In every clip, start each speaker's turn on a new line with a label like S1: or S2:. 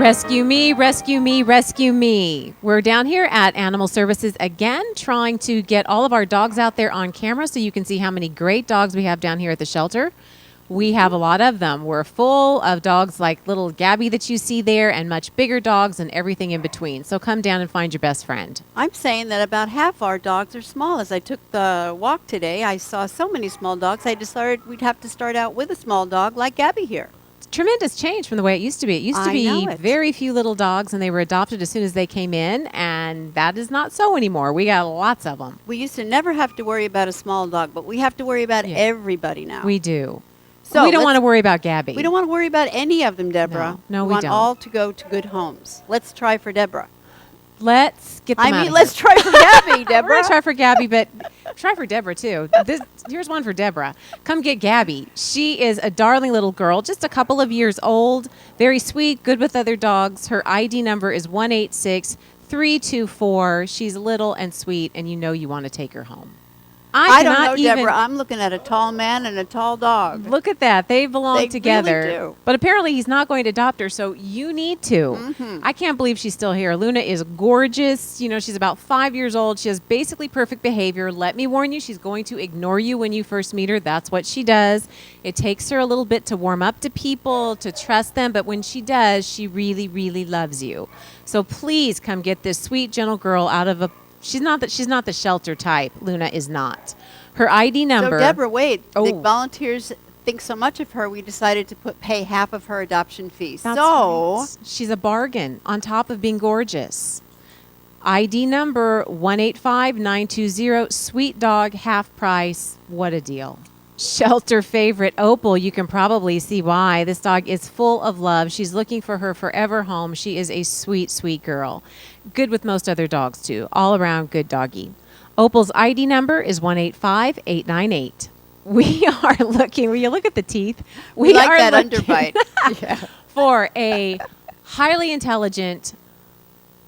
S1: Rescue me, rescue me, rescue me. We're down here at Animal Services again, trying to get all of our dogs out there on camera so you can see how many great dogs we have down here at the shelter. We have a lot of them. We're full of dogs like little Gabby that you see there and much bigger dogs and everything in between. So come down and find your best friend.
S2: I'm saying that about half our dogs are small. As I took the walk today, I saw so many small dogs, I decided we'd have to start out with a small dog like Gabby here.
S1: Tremendous change from the way it used to be. It used to be very few little dogs, and they were adopted as soon as they came in, and that is not so anymore. We got lots of them.
S2: We used to never have to worry about a small dog, but we have to worry about everybody now.
S1: We do.
S2: So
S1: we don't want to worry about Gabby.
S2: We don't want to worry about any of them, Deborah.
S1: No, we
S2: want
S1: don't.
S2: all to go to good homes. Let's try for Deborah.
S1: Let's get them out of
S2: let's
S1: here.
S2: try for Gabby, Deborah.
S1: We're going to try for Gabby, but try for Deborah, too. Here's one for Deborah. Come get Gabby. She is a darling little girl, just a couple of years old, very sweet, good with other dogs. Her ID number is 186324. She's little and sweet, and you know you want to take her home.
S2: I don't know, Deborah. I'm looking at a tall man and a tall dog.
S1: Look at that. They belong together.
S2: Really do.
S1: But apparently he's not going to adopt her, so you need to.
S2: Mm-hmm.
S1: I can't believe she's still here. Luna is gorgeous. You know, she's about 5 years old. She has basically perfect behavior. Let me warn you, she's going to ignore you when you first meet her. That's what she does. It takes her a little bit to warm up to people, to trust them, but when she does, she really, really loves you. So please come get this sweet, gentle girl out of a... She's not the shelter type. Luna is not. Her ID number...
S2: So, Deborah, wait. The volunteers think so much of her, we decided to pay half of her adoption fee.
S1: That's right. She's a bargain on top of being gorgeous. ID number 185920. Sweet dog, half price. What a deal. Shelter favorite Opal, you can probably see why. This dog is full of love. She's looking for her forever home. She is a sweet, sweet girl. Good with most other dogs, too. All around good doggy. Opal's ID number is 185898. We are looking, will you look at the teeth?
S2: We like that underbite.
S1: Yeah. For a highly intelligent,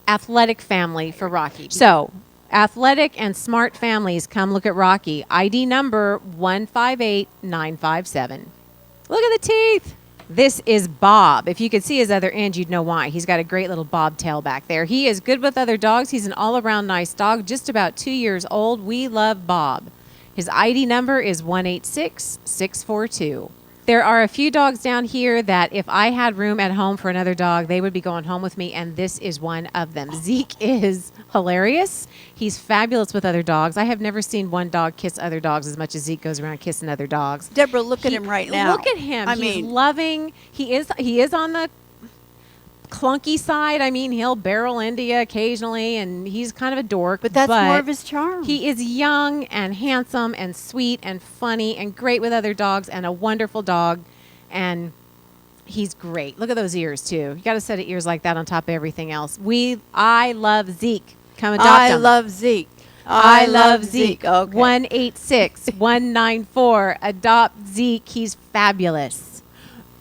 S1: athletic family for Rocky. So, athletic and smart families, come look at Rocky. ID number 158957. Look at the teeth. This is Bob. If you could see his other end, you'd know why. He's got a great little bobtail back there. He is good with other dogs. He's an all-around nice dog, just about 2 years old. We love Bob. His ID number is 186642. There are a few dogs down here that if I had room at home for another dog, they would be going home with me, and this is one of them. Zeke is hilarious. He's fabulous with other dogs. I have never seen one dog kiss other dogs as much as Zeke goes around kissing other dogs.
S2: Deborah, look at him right now.
S1: Look at him. He's loving. He is on the clunky side. I mean, he'll barrel into you occasionally, and he's kind of a dork.
S2: But that's more of his charm.
S1: He is young and handsome and sweet and funny and great with other dogs and a wonderful dog, and he's great. Look at those ears, too. You got a set of ears like that on top of everything else. I love Zeke. Come adopt him.
S2: I love Zeke.
S1: I love Zeke.
S2: Okay.
S1: 186194. Adopt Zeke. He's fabulous.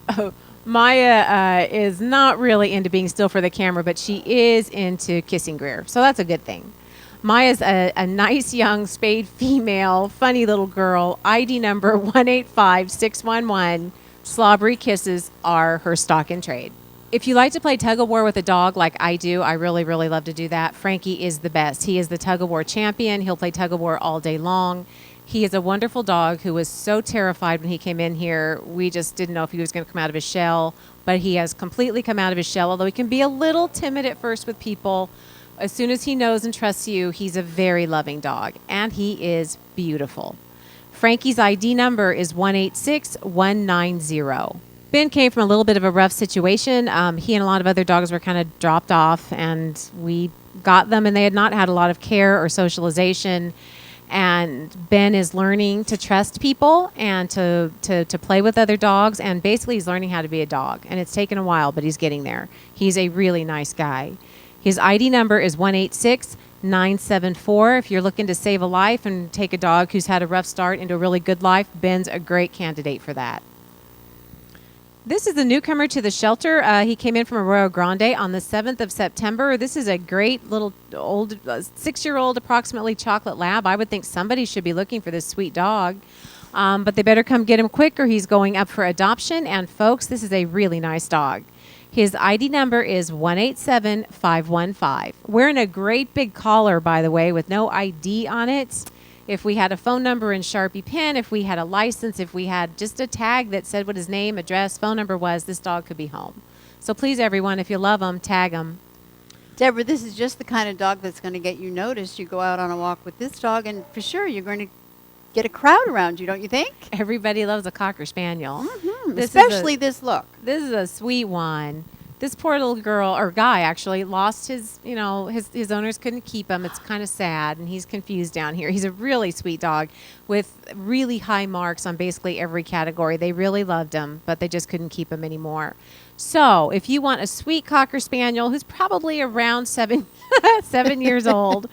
S1: Oh, Maya is not really into being still for the camera, but she is into kissing Greer. So that's a good thing. Maya's a nice young spayed female, funny little girl. ID number 185611. Slobbery kisses are her stock in trade. If you like to play tug-of-war with a dog like I do, I really, really love to do that. Frankie is the best. He is the tug-of-war champion. He'll play tug-of-war all day long. He is a wonderful dog who was so terrified when he came in here. We just didn't know if he was going to come out of his shell, but he has completely come out of his shell, although he can be a little timid at first with people. As soon as he knows and trusts you, he's a very loving dog, and he is beautiful. Frankie's ID number is 186190. Ben came from a little bit of a rough situation. He and a lot of other dogs were kind of dropped off, and we got them, and they had not had a lot of care or socialization. And Ben is learning to trust people and to play with other dogs, and basically he's learning how to be a dog. And it's taken a while, but he's getting there. He's a really nice guy. His ID number is 186974. If you're looking to save a life and take a dog who's had a rough start into a really good life, Ben's a great candidate for that. This is a newcomer to the shelter. He came in from Arroyo Grande on the 7th of September. This is a great little old 6-year-old approximately chocolate lab. I would think somebody should be looking for this sweet dog. But they better come get him quick or he's going up for adoption. And folks, this is a really nice dog. His ID number is 187515. Wearing a great big collar, by the way, with no ID on it. If we had a phone number in Sharpie pen, if we had a license, if we had just a tag that said what his name, address, phone number was, this dog could be home. So please, everyone, if you love him, tag him.
S2: Deborah, this is just the kind of dog that's going to get you noticed. You go out on a walk with this dog, and for sure you're going to get a crowd around you, don't you think?
S1: Everybody loves a Cocker Spaniel.
S2: Especially this look.
S1: This is a sweet one. This poor little girl, or guy actually, lost his, his owners couldn't keep him. It's kind of sad, and he's confused down here. He's a really sweet dog with really high marks on basically every category. They really loved him, but they just couldn't keep him anymore. So if you want a sweet Cocker Spaniel who's probably around 7 years old,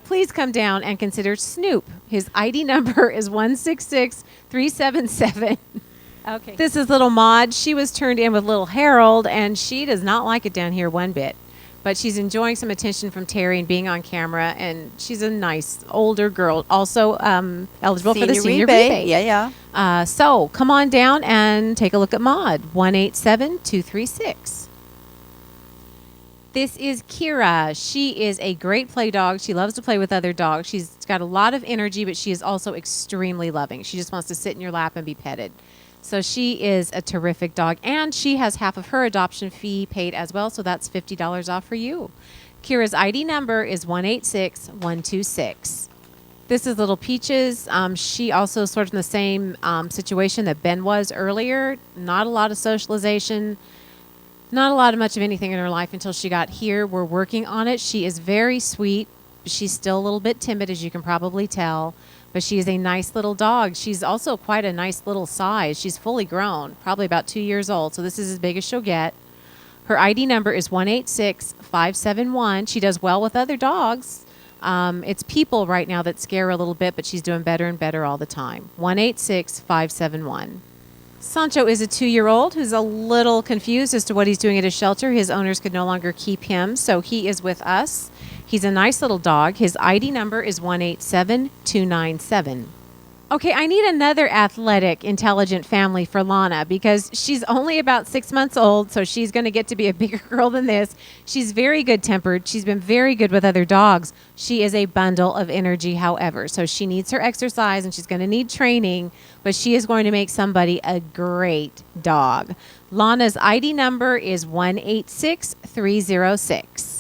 S1: please come down and consider Snoop. His ID number is 166377. Okay. This is little Maud. She was turned in with little Harold, and she does not like it down here one bit. But she's enjoying some attention from Terry and being on camera, and she's a nice older girl, also eligible for the senior rebate.
S2: Yeah.
S1: So come on down and take a look at Maud, 187236. This is Kira. She is a great play dog. She loves to play with other dogs. She's got a lot of energy, but she is also extremely loving. She just wants to sit in your lap and be petted. So she is a terrific dog, and she has half of her adoption fee paid as well, so that's $50 off for you. Kira's ID number is 186126. This is little Peaches. She also sort of in the same situation that Ben was earlier. Not a lot of socialization, not a lot of much of anything in her life until she got here. We're working on it. She is very sweet. She's still a little bit timid, as you can probably tell. But she is a nice little dog. She's also quite a nice little size. She's fully grown, probably about 2 years old. So this is as big as she'll get. Her ID number is 186571. She does well with other dogs. It's people right now that scare her a little bit, but she's doing better and better all the time. 186571. Sancho is a 2-year-old who's a little confused as to what he's doing at his shelter. His owners could no longer keep him, so he is with us. He's a nice little dog. His ID number is 187297. Okay, I need another athletic, intelligent family for Lana because she's only about 6 months old, so she's going to get to be a bigger girl than this. She's very good-tempered. She's been very good with other dogs. She is a bundle of energy, however, so she needs her exercise and she's going to need training, but she is going to make somebody a great dog. Lana's ID number is 186306.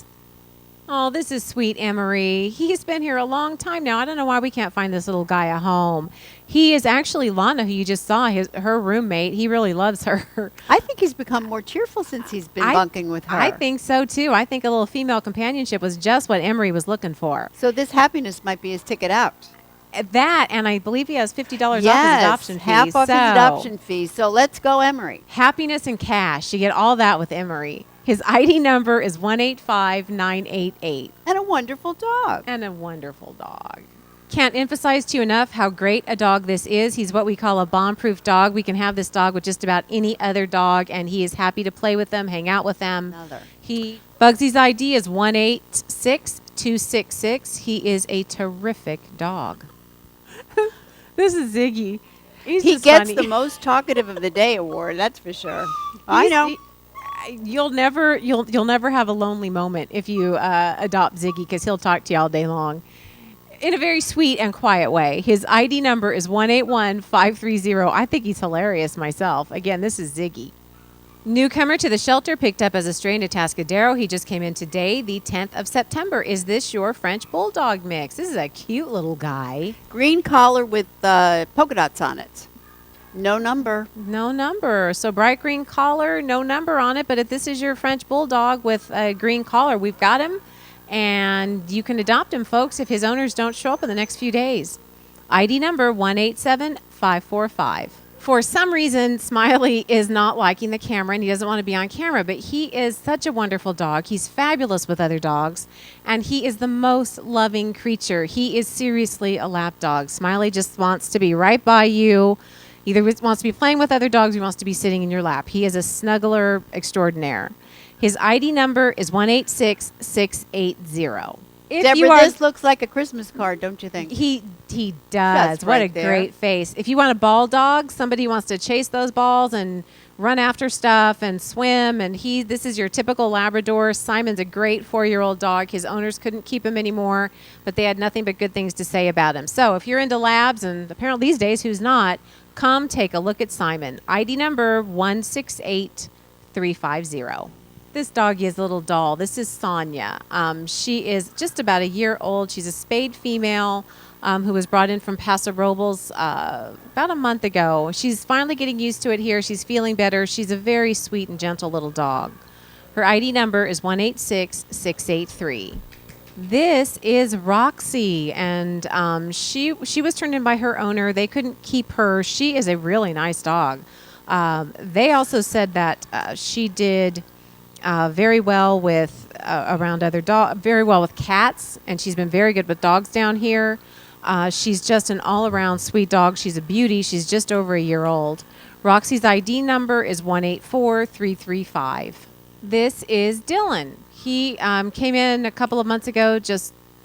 S1: Oh, this is sweet Emery. He's been here a long time now. I don't know why we can't find this little guy a home. He is actually Lana, who you just saw, her roommate. He really loves her.
S2: I think he's become more cheerful since he's been bunking with her.
S1: I think so, too. I think a little female companionship was just what Emery was looking for.
S2: So this happiness might be his ticket out.
S1: That, and I believe he has $50 off his adoption fee.
S2: Half off his adoption fee. So let's go, Emery.
S1: Happiness and cash. You get all that with Emery. His ID number is 185988.
S2: And a wonderful dog.
S1: Can't emphasize to you enough how great a dog this is. He's what we call a bomb-proof dog. We can have this dog with just about any other dog, and he is happy to play with them, hang out with them. Bugsy's ID is 186266. He is a terrific dog. This is Ziggy.
S2: He gets the most talkative of the day award, that's for sure. I know.
S1: You'll never have a lonely moment if you adopt Ziggy because he'll talk to you all day long in a very sweet and quiet way. His ID number is 181530. I think he's hilarious myself. Again, this is Ziggy. Newcomer to the shelter, picked up as a stray in Atascadero. He just came in today, the 10th of September. Is this your French Bulldog mix? This is a cute little guy.
S2: Green collar with polka dots on it. No number.
S1: So bright green collar, no number on it. But if this is your French Bulldog with a green collar, we've got him. And you can adopt him, folks, if his owners don't show up in the next few days. ID number 187545. For some reason, Smiley is not liking the camera, and he doesn't want to be on camera. But he is such a wonderful dog. He's fabulous with other dogs. And he is the most loving creature. He is seriously a lap dog. Smiley just wants to be right by you. Either wants to be playing with other dogs or wants to be sitting in your lap. He is a snuggler extraordinaire. His ID number is 186680. If you
S2: Deborah,
S1: are,
S2: this looks like a Christmas card, don't you think?
S1: he does.
S2: That's
S1: What a
S2: right there.
S1: great face. If you want a ball dog, somebody who wants to chase those balls and run after stuff and swim, and this is your typical Labrador. Simon's a great 4-year-old dog. His owners couldn't keep him anymore, but they had nothing but good things to say about him. So if you're into labs, and apparently these days who's not, come take a look at Simon. ID number 168350. This doggy is a little doll. This is Sonia. She is just about a year old. She's a spayed female who was brought in from Paso Robles about a month ago. She's finally getting used to it here. She's feeling better. She's a very sweet and gentle little dog. Her ID number is 186683. This is Roxy, and she was turned in by her owner. They couldn't keep her. She is a really nice dog. They also said that she did very well with around other dogs, very well with cats, and she's been very good with dogs down here. She's just an all-around sweet dog. She's a beauty. She's just over a year old. Roxy's ID number is 184335. This is Dylan. He came in a couple of months ago,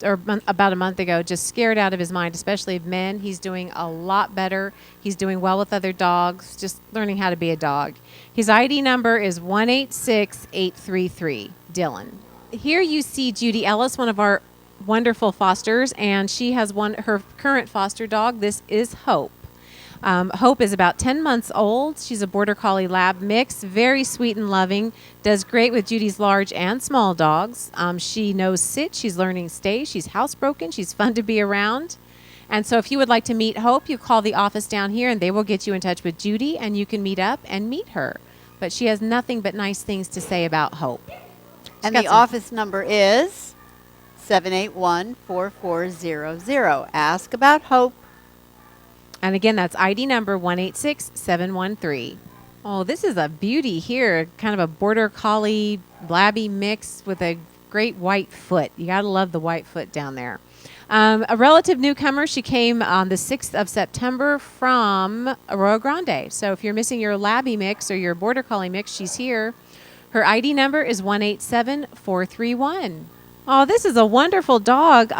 S1: about a month ago, just scared out of his mind, especially of men. He's doing a lot better. He's doing well with other dogs, just learning how to be a dog. His ID number is 186833, Dylan. Here you see Judy Ellis, one of our wonderful fosters, and she has her current foster dog. This is Hope. Hope is about 10 months old. She's a Border Collie Lab mix, very sweet and loving, does great with Judy's large and small dogs. She knows sit, she's learning stay, she's housebroken, she's fun to be around. And so if you would like to meet Hope, you call the office down here and they will get you in touch with Judy and you can meet up and meet her. But she has nothing but nice things to say about Hope.
S2: And the office number is 781-4400. Ask about Hope.
S1: And again, that's ID number 186713. Oh, this is a beauty here. Kind of a Border Collie Labby mix with a great white foot. You got to love the white foot down there. A relative newcomer. She came on the 6th of September from Arroyo Grande. So if you're missing your Labby mix or your Border Collie mix, she's here. Her ID number is 187431. Oh, this is a wonderful dog.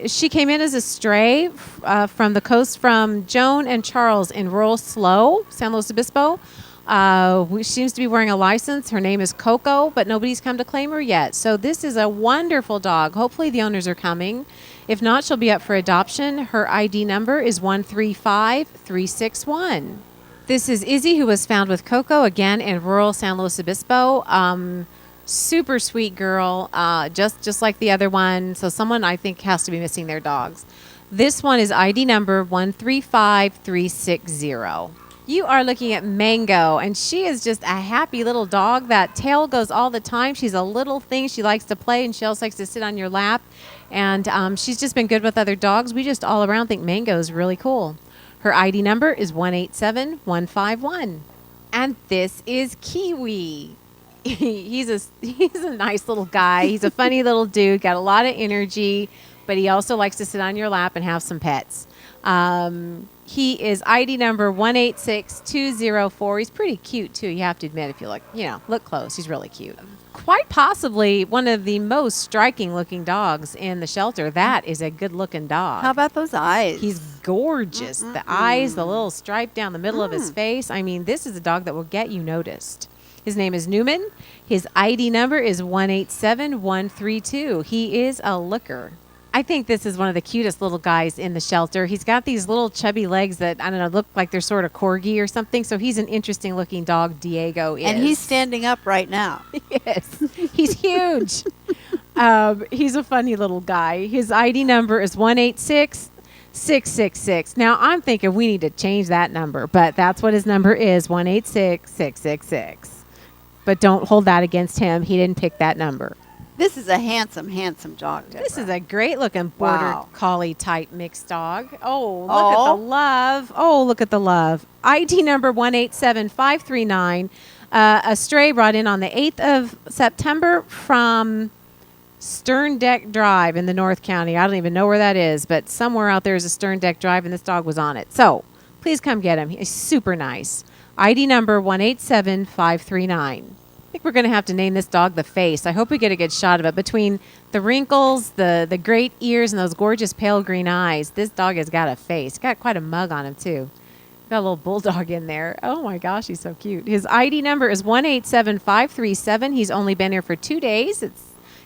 S1: She came in as a stray from the coast from Joan and Charles in rural Slow, San Luis Obispo. She seems to be wearing a license. Her name is Coco, but nobody's come to claim her yet. So this is a wonderful dog. Hopefully the owners are coming. If not, she'll be up for adoption. Her ID number is 135361. This is Izzy, who was found with Coco, again in rural San Luis Obispo. Super sweet girl, just like the other one. So someone I think has to be missing their dogs. This one is ID number 135360. You are looking at Mango, and she is just a happy little dog. That tail goes all the time. She's a little thing. She likes to play, and she also likes to sit on your lap. And she's just been good with other dogs. We just all around think Mango is really cool. Her ID number is 187151. And this is Kiwi. He's a nice little guy. He's a funny little dude, got a lot of energy, but he also likes to sit on your lap and have some pets. He is ID number 186204. He's pretty cute too, you have to admit, if you look close. He's really cute. Quite possibly one of the most striking looking dogs in the shelter. That is a good looking dog.
S2: How about those eyes?
S1: He's gorgeous. The eyes, the little stripe down the middle of his face. I mean, this is a dog that will get you noticed. His name is Newman. His ID number is 187132. He is a looker. I think this is one of the cutest little guys in the shelter. He's got these little chubby legs that, I don't know, look like they're sort of corgi or something. So he's an interesting looking dog, Diego is.
S2: And he's standing up right now.
S1: Yes, he's huge. He's a funny little guy. His ID number is 186666. Now, I'm thinking we need to change that number, but that's what his number is, 186666. But don't hold that against him. He didn't pick that number.
S2: This is a handsome, handsome dog, Deborah.
S1: This is a great-looking Border Collie type mixed dog. Oh, look at the love. Oh, look at the love. ID number 187539. A stray brought in on the 8th of September from Stern Deck Drive in the North County. I don't even know where that is, but somewhere out there is a Stern Deck Drive, and this dog was on it. So please come get him. He's super nice. ID number 187539. think we're going to have to name this dog the Face. I hope we get a good shot of it. Between the wrinkles, the great ears, and those gorgeous pale green eyes, this dog has got a face. Got quite a mug on him, too. Got a little bulldog in there. Oh, my gosh, he's so cute. His ID number is 187537. He's only been here for 2 days.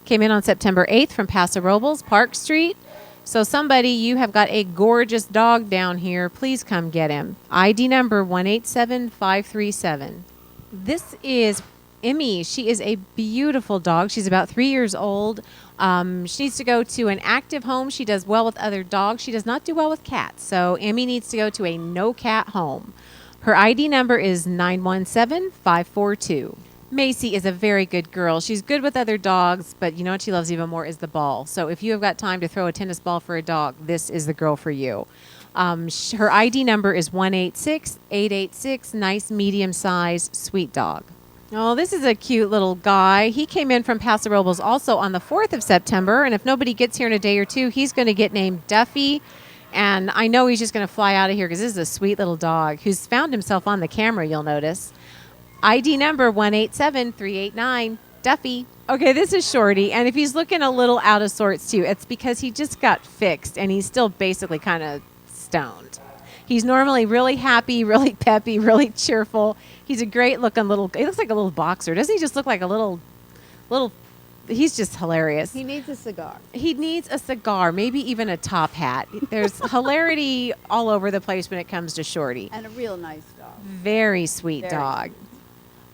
S1: Came in on September 8th from Paso Robles, Park Street. So somebody, you have got a gorgeous dog down here. Please come get him. ID number 187537. This is Emmy. She is a beautiful dog. She's about 3 years old. She needs to go to an active home. She does well with other dogs. She does not do well with cats. So Emmy needs to go to a no-cat home. Her ID number is 917542. Macy is a very good girl. She's good with other dogs, but you know what she loves even more is the ball. So if you have got time to throw a tennis ball for a dog, this is the girl for you. Her ID number is 186886. Nice, medium-sized, sweet dog. Oh, this is a cute little guy. He came in from Paso Robles also on the 4th of September, and if nobody gets here in a day or two, he's going to get named Duffy. And I know he's just going to fly out of here because this is a sweet little dog who's found himself on the camera, you'll notice. ID number 187389, Duffy. Okay, this is Shorty, and if he's looking a little out of sorts too, it's because he just got fixed, and he's still basically kind of stoned. He's normally really happy, really peppy, really cheerful. He's a great-looking little. He looks like a little boxer. Doesn't he just look like a little? He's just hilarious.
S2: He needs a cigar.
S1: He needs a cigar, maybe even a top hat. There's hilarity all over the place when it comes to Shorty.
S2: And a real nice dog.
S1: Very sweet
S2: Very
S1: dog.
S2: sweet.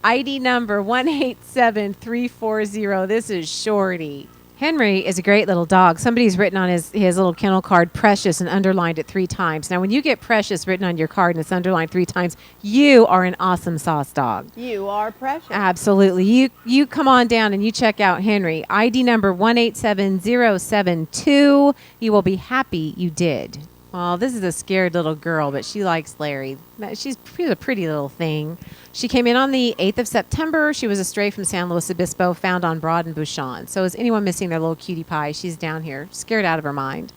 S1: ID number 187340. This is Shorty. Henry is a great little dog. Somebody's written on his little kennel card, Precious, and underlined it 3 times. Now, when you get Precious written on your card and it's underlined 3 times, you are an awesome sauce dog.
S2: You are precious.
S1: Absolutely. You come on down and you check out Henry. ID number 187072. You will be happy you did. Well, this is a scared little girl, but she likes Larry. She's a pretty little thing. She came in on the 8th of September. She was a stray from San Luis Obispo, found on Broad and Bouchon. So is anyone missing their little cutie pie? She's down here, scared out of her mind.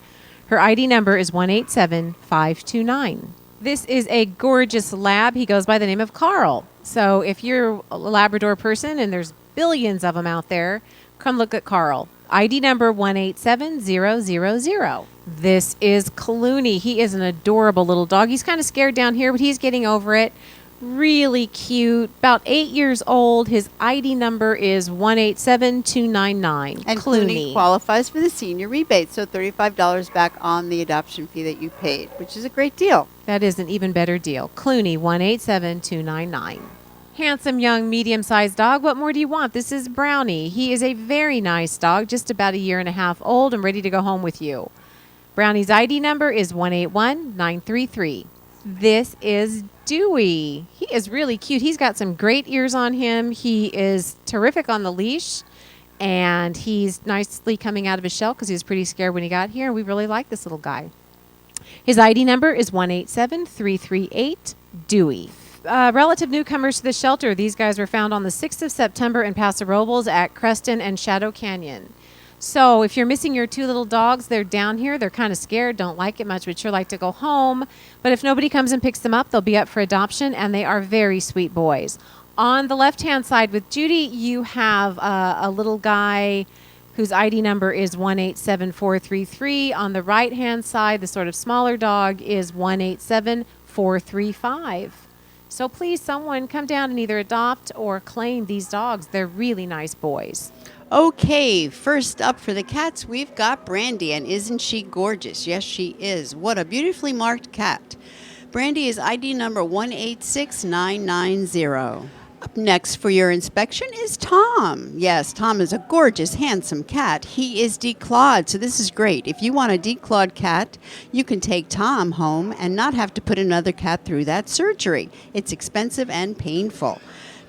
S1: Her ID number is 187529. This is a gorgeous lab. He goes by the name of Carl. So if you're a Labrador person, and there's billions of them out there, come look at Carl. ID number 187000. This is Clooney. He is an adorable little dog. He's kind of scared down here, but he's getting over it. Really cute. About 8 years old. His ID number is 187299.
S2: And Clooney qualifies for the senior rebate, so $35 back on the adoption fee that you paid, which is a great deal.
S1: That is an even better deal. Clooney, 187299. Handsome young medium-sized dog. What more do you want? This is Brownie. He is a very nice dog, just about 1.5 years old and ready to go home with you. Brownie's ID number is 181933. This is Dewey. He is really cute. He's got some great ears on him. He is terrific on the leash, and he's nicely coming out of his shell because he was pretty scared when he got here. We really like this little guy. His ID number is 187338. Dewey. Relative newcomers to the shelter. These guys were found on the 6th of September in Paso Robles at Creston and Shadow Canyon. So if you're missing your 2 little dogs, they're down here. They're kind of scared, don't like it much, would sure like to go home. But if nobody comes and picks them up, they'll be up for adoption, and they are very sweet boys. On the left-hand side with Judy, you have a little guy whose ID number is 187433. On the right-hand side, the sort of smaller dog is 187435. So please, someone come down and either adopt or claim these dogs. They're really nice boys.
S2: Okay, first up for the cats, we've got Brandy, and isn't she gorgeous? Yes, she is. What a beautifully marked cat. Brandy is ID number 186990. Up next for your inspection is Tom. Yes, Tom is a gorgeous, handsome cat. He is declawed, so this is great. If you want a declawed cat, you can take Tom home and not have to put another cat through that surgery. It's expensive and painful.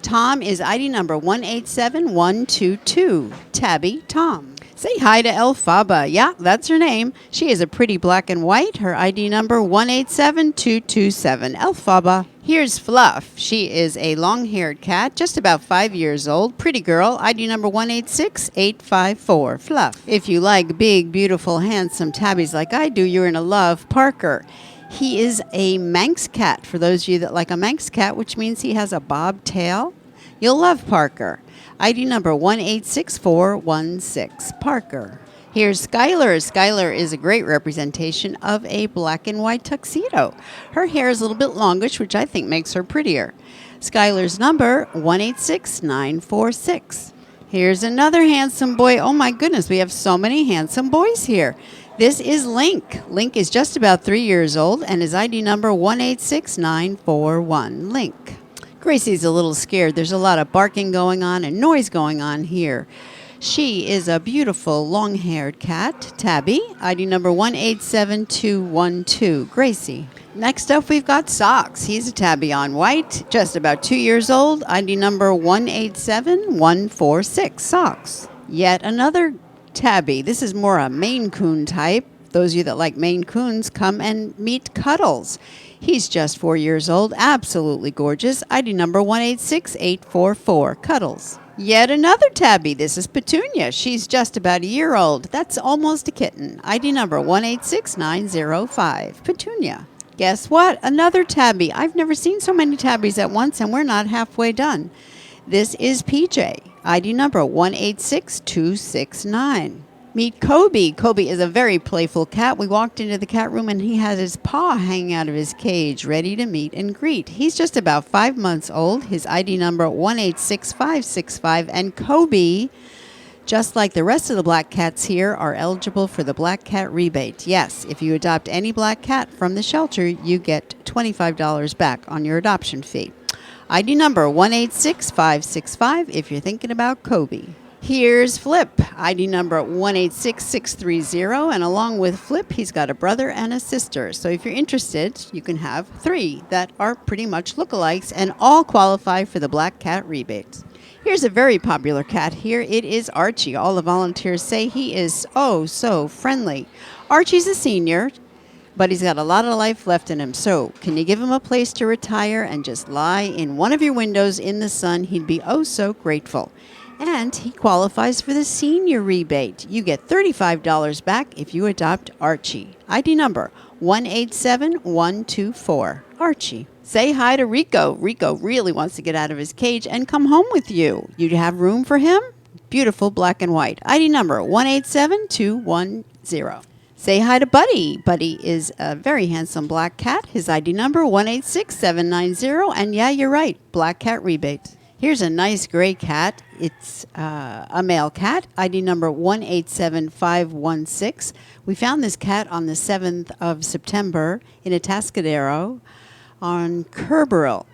S2: Tom is ID number 187122. Tabby Tom. Say hi to Elphaba. Yeah, that's her name. She is a pretty black and white. Her ID number 187227. Elphaba. Here's Fluff. She is a long-haired cat, just about 5 years old. Pretty girl. ID number 186854. Fluff. If you like big, beautiful, handsome tabbies like I do, you're in a love Parker. He is a Manx cat, for those of you that like a Manx cat, which means he has a bob tail. You'll love Parker. ID number 186416, Parker. Here's Skylar. Skylar is a great representation of a black and white tuxedo. Her hair is a little bit longish, which I think makes her prettier. Skylar's number 186946. Here's another handsome boy. Oh my goodness, we have so many handsome boys here. This is Link. Link is just about 3 years old and his ID number 186941. Link. Gracie's a little scared. There's a lot of barking going on and noise going on here. She is a beautiful long-haired cat, Tabby, ID number 187212. Gracie. Next up, we've got Socks. He's a tabby on white, just about 2 years old, ID number 187146. Socks. Yet another tabby. This is more a Maine Coon type. Those of you that like Maine Coons, come and meet Cuddles. He's just 4 years old, absolutely gorgeous, ID number 186844. Cuddles. Yet another tabby. This is Petunia. She's just about a year old. That's almost a kitten. ID number 186905. Petunia. Guess what? Another tabby. I've never seen so many tabbies at once, and we're not halfway done. This is PJ. ID number 186269. Meet Kobe. Kobe is a very playful cat. We walked into the cat room and he has his paw hanging out of his cage, ready to meet and greet. He's just about 5 months old. His ID number 186565. And Kobe, just like the rest of the black cats here, are eligible for the black cat rebate. Yes, if you adopt any black cat from the shelter, you get $25 back on your adoption fee. ID number 186565 if you're thinking about Kobe. Here's Flip, ID number 186630, and along with Flip, he's got a brother and a sister. So if you're interested, you can have 3 that are pretty much lookalikes and all qualify for the black cat rebates. Here's a very popular cat here. It is Archie. All the volunteers say he is oh so friendly. Archie's a senior, but he's got a lot of life left in him. So can you give him a place to retire and just lie in one of your windows in the sun? He'd be oh so grateful. And he qualifies for the senior rebate. You get $35 back if you adopt Archie. ID number 187124. Archie. Say hi to Rico. Rico really wants to get out of his cage and come home with you. You have room for him? Beautiful black and white. ID number 187210. Say hi to Buddy. Buddy is a very handsome black cat. His ID number 186790. And yeah, you're right, black cat rebate. Here's a nice gray cat. It's a male cat, ID number 187516. We found this cat on the 7th of September in a Atascadero on Kerberville.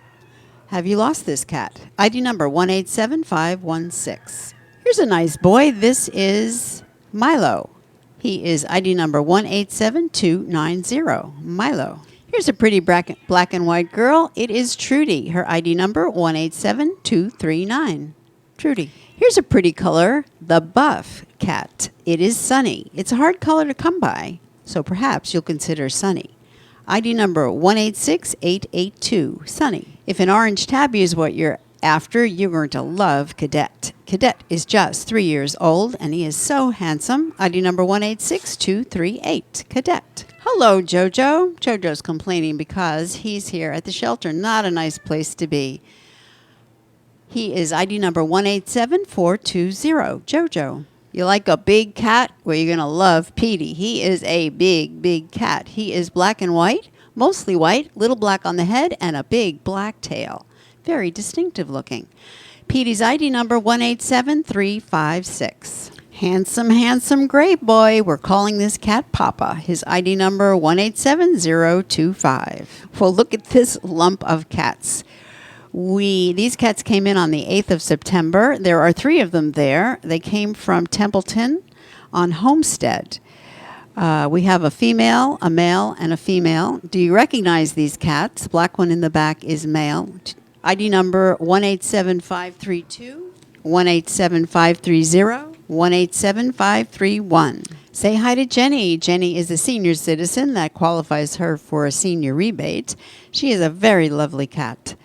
S2: Have you lost this cat? ID number 187516. Here's a nice boy. This is Milo. He is ID number 187290. Milo. Here's a pretty black and white girl. It is Trudy. Her ID number 187239. Trudy. Here's a pretty color, the buff cat. It is Sunny. It's a hard color to come by, so perhaps you'll consider Sunny. ID number 186882. Sunny. If an orange tabby is what you're after, you're going to love Cadet. Cadet is just 3 years old, and he is so handsome. ID number 186238. Cadet. Hello, Jojo. Jojo's complaining because he's here at the shelter. Not a nice place to be. He is ID number 187420. Jojo. You like a big cat? Well, you're going to love Petey. He is a big, big cat. He is black and white, mostly white, little black on the head, and a big black tail. Very distinctive looking. Petey's ID number 187356. Handsome, handsome gray boy. We're calling this cat Papa. His ID number 187025. Well, look at this lump of cats. These cats came in on the 8th of September. There are 3 of them there. They came from Templeton on Homestead. We have a female, a male, and a female. Do you recognize these cats? The black one in the back is male. ID number 187532, 187530, 187531. Say hi to Jenny. Jenny is a senior citizen. That qualifies her for a senior rebate. She is a very lovely cat.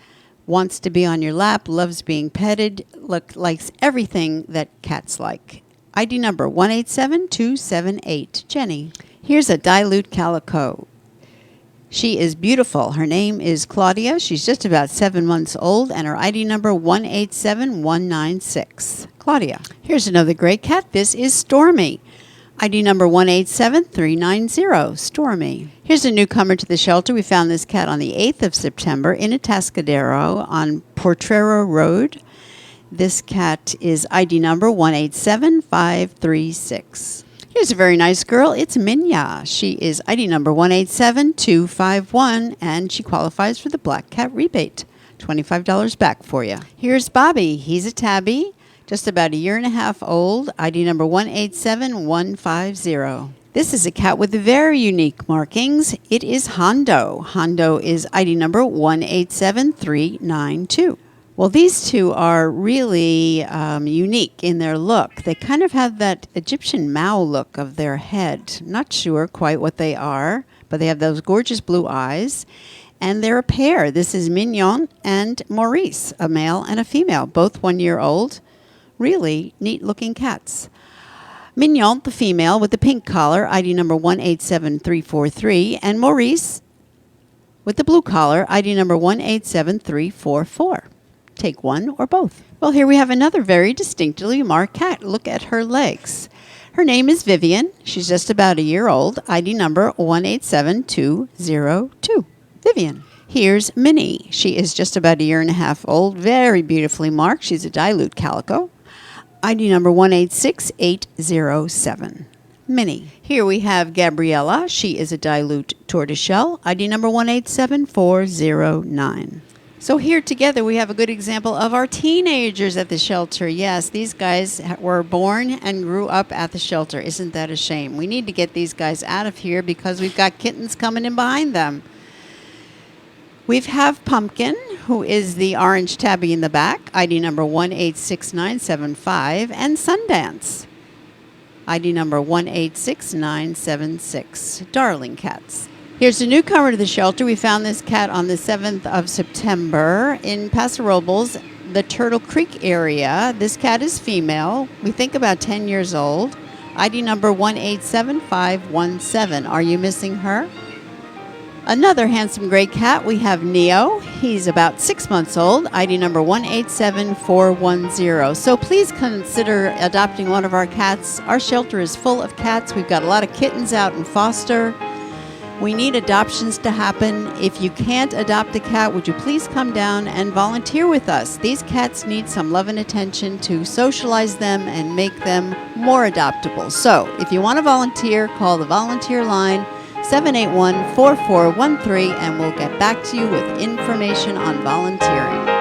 S2: Wants to be on your lap, loves being petted, likes everything that cats like. ID number 187278. Jenny. Here's a dilute calico. She is beautiful. Her name is Claudia. She's just about 7 months old, and her ID number 187196. Claudia. Here's another great cat. This is Stormy. ID number 187390. Stormy. Here's a newcomer to the shelter. We found this cat on the 8th of September in Atascadero on Portrero Road. This cat is ID number 187536. Here's a very nice girl. It's Minya. She is ID number 187251, and she qualifies for the Black Cat rebate. $25 back for you. Here's Bobby. He's a tabby, just about a year and a half old, ID number 187150. This is a cat with very unique markings. It is Hondo. Hondo is ID number 187392. Well, these two are really unique in their look. They kind of have that Egyptian Mao look of their head. Not sure quite what they are, but they have those gorgeous blue eyes. And they're a pair. This is Mignon and Maurice, a male and a female, both 1 year old. Really neat-looking cats. Mignon, the female, with the pink collar, ID number 187343, and Maurice, with the blue collar, ID number 187344. Take one or both. Well, here we have another very distinctly marked cat. Look at her legs. Her name is Vivian. She's just about a year old, ID number 187202. Vivian. Here's Minnie. She is just about a year and a half old, very beautifully marked. She's a dilute calico. ID number 186807. Minnie. Here we have Gabriella. She is a dilute tortoiseshell. ID number 187409. So here together we have a good example of our teenagers at the shelter. Yes, these guys were born and grew up at the shelter. Isn't that a shame? We need to get these guys out of here because we've got kittens coming in behind them. We have Pumpkin, who is the orange tabby in the back, ID number 186975, and Sundance, ID number 186976. Darling cats. Here's a newcomer to the shelter. We found this cat on the 7th of September in Paso Robles, the Turtle Creek area. This cat is female. We think about 10 years old. ID number 187517. Are you missing her? Another handsome gray cat, we have Neo. He's about 6 months old, ID number 187410. So please consider adopting one of our cats. Our shelter is full of cats. We've got a lot of kittens out in foster. We need adoptions to happen. If you can't adopt a cat, would you please come down and volunteer with us? These cats need some love and attention to socialize them and make them more adoptable. So if you want to volunteer, call the volunteer line 781-4413, and we'll get back to you with information on volunteering.